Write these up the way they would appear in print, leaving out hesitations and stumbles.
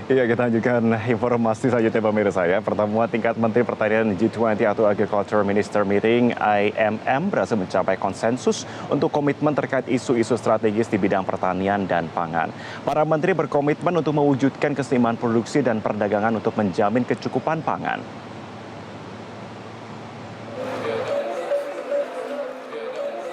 Iya, kita lanjutkan informasi selanjutnya pemirsa ya. Pertemuan tingkat Menteri Pertanian G20 atau Agriculture Minister Meeting IMM berhasil mencapai konsensus untuk komitmen terkait isu-isu strategis di bidang pertanian dan pangan. Para menteri berkomitmen untuk mewujudkan keseimbangan produksi dan perdagangan untuk menjamin kecukupan pangan.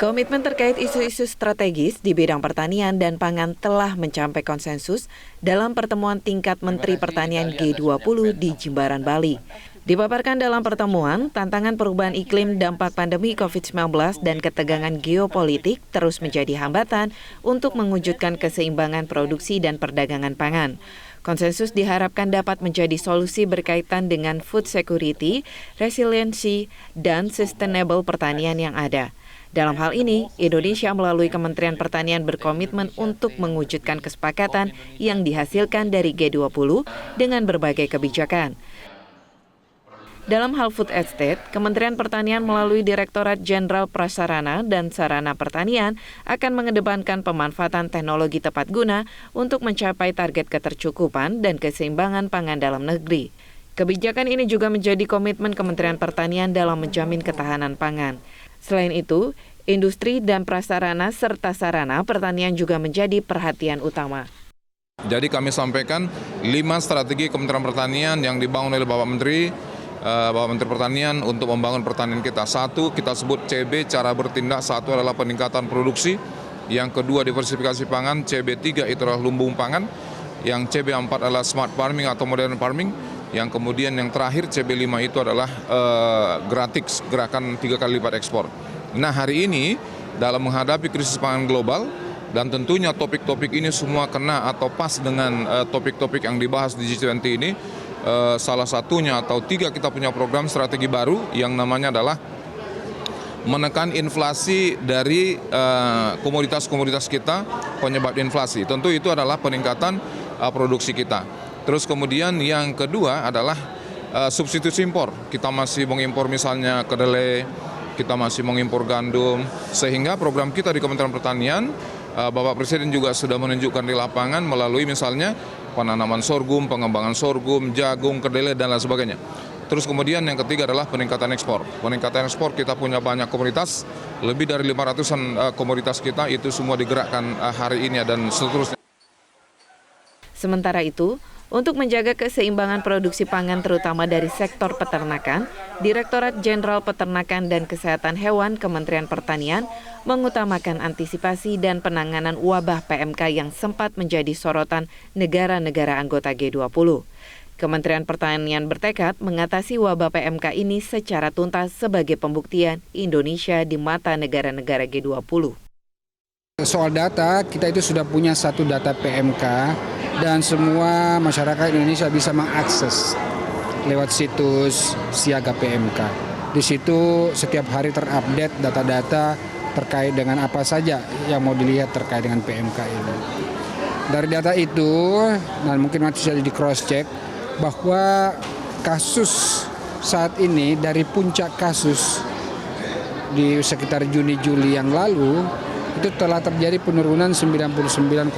Komitmen terkait isu-isu strategis di bidang pertanian dan pangan telah mencapai konsensus dalam pertemuan tingkat Menteri Pertanian G20 di Jimbaran, Bali. Dipaparkan dalam pertemuan, tantangan perubahan iklim, dampak pandemi COVID-19, dan ketegangan geopolitik terus menjadi hambatan untuk mewujudkan keseimbangan produksi dan perdagangan pangan. Konsensus diharapkan dapat menjadi solusi berkaitan dengan food security, resiliency, dan sustainable pertanian yang ada. Dalam hal ini, Indonesia melalui Kementerian Pertanian berkomitmen untuk mewujudkan kesepakatan yang dihasilkan dari G20 dengan berbagai kebijakan. Dalam hal food estate, Kementerian Pertanian melalui Direktorat Jenderal Prasarana dan Sarana Pertanian akan mengedepankan pemanfaatan teknologi tepat guna untuk mencapai target ketercukupan dan keseimbangan pangan dalam negeri. Kebijakan ini juga menjadi komitmen Kementerian Pertanian dalam menjamin ketahanan pangan. Selain itu, industri dan prasarana serta sarana pertanian juga menjadi perhatian utama. Jadi kami sampaikan 5 strategi Kementerian Pertanian yang dibangun oleh Bapak Menteri Pertanian untuk membangun pertanian kita. 1, kita sebut CB, cara bertindak. 1 adalah peningkatan produksi. Yang kedua, diversifikasi pangan. CB3 itu adalah lumbung pangan. Yang CB4 adalah smart farming atau modern farming. Yang kemudian yang terakhir CB5 itu adalah GRATIX, gerakan 3 kali lipat ekspor. Nah, hari ini dalam menghadapi krisis pangan global dan tentunya topik-topik ini semua kena atau pas dengan topik-topik yang dibahas di G20 ini, salah satunya atau 3 kita punya program strategi baru yang namanya adalah menekan inflasi dari komoditas-komoditas kita, penyebab inflasi. Tentu itu adalah peningkatan produksi kita. Terus kemudian yang kedua adalah substitusi impor. Kita masih mengimpor misalnya kedelai, kita masih mengimpor gandum, sehingga program kita di Kementerian Pertanian, Bapak Presiden juga sudah menunjukkan di lapangan melalui misalnya penanaman sorghum, pengembangan sorghum, jagung, kedelai, dan lain sebagainya. Terus kemudian yang ketiga adalah peningkatan ekspor. Peningkatan ekspor kita punya banyak komoditas, lebih dari 500-an komoditas kita itu semua digerakkan hari ini dan seterusnya. Sementara itu, untuk menjaga keseimbangan produksi pangan terutama dari sektor peternakan, Direktorat Jenderal Peternakan dan Kesehatan Hewan Kementerian Pertanian mengutamakan antisipasi dan penanganan wabah PMK yang sempat menjadi sorotan negara-negara anggota G20. Kementerian Pertanian bertekad mengatasi wabah PMK ini secara tuntas sebagai pembuktian Indonesia di mata negara-negara G20. Soal data, kita itu sudah punya satu data PMK dan semua masyarakat Indonesia bisa mengakses lewat situs Siaga PMK. Di situ setiap hari terupdate data-data terkait dengan apa saja yang mau dilihat terkait dengan PMK ini. Dari data itu, dan mungkin nanti bisa di cross check bahwa kasus saat ini dari puncak kasus di sekitar Juni-Juli yang lalu itu telah terjadi penurunan 99,2%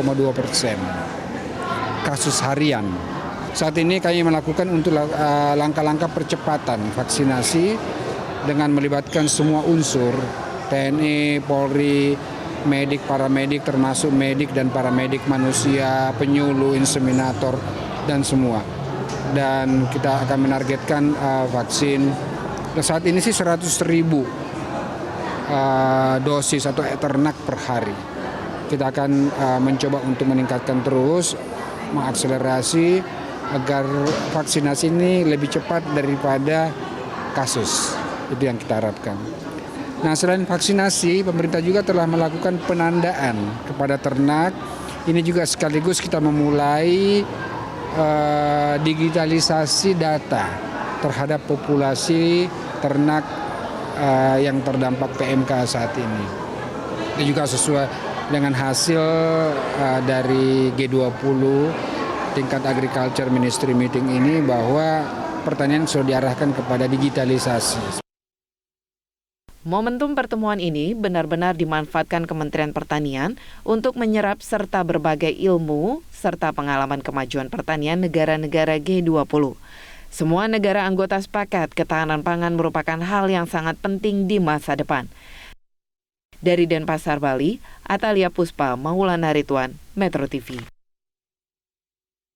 kasus harian. Saat ini kami melakukan untuk langkah-langkah percepatan vaksinasi dengan melibatkan semua unsur, TNI, Polri, medik, paramedik, termasuk medik dan paramedik manusia, penyuluh, inseminator, dan semua. Dan kita akan menargetkan vaksin. Saat ini sih 100.000 dosis atau ternak per hari. Kita akan mencoba untuk meningkatkan terus, mengakselerasi agar vaksinasi ini lebih cepat daripada kasus. Itu yang kita harapkan. Nah, selain vaksinasi, pemerintah juga telah melakukan penandaan kepada ternak. Ini juga sekaligus kita memulai digitalisasi data terhadap populasi ternak yang terdampak PMK saat ini. Itu juga sesuai dengan hasil dari G20 tingkat Agriculture Ministry Meeting ini bahwa pertanian sudah diarahkan kepada digitalisasi. Momentum pertemuan ini benar-benar dimanfaatkan Kementerian Pertanian untuk menyerap serta berbagai ilmu serta pengalaman kemajuan pertanian negara-negara G20. Semua negara anggota sepakat ketahanan pangan merupakan hal yang sangat penting di masa depan. Dari Denpasar, Bali, Atalia Puspa, Maulana Ridwan, Metro TV.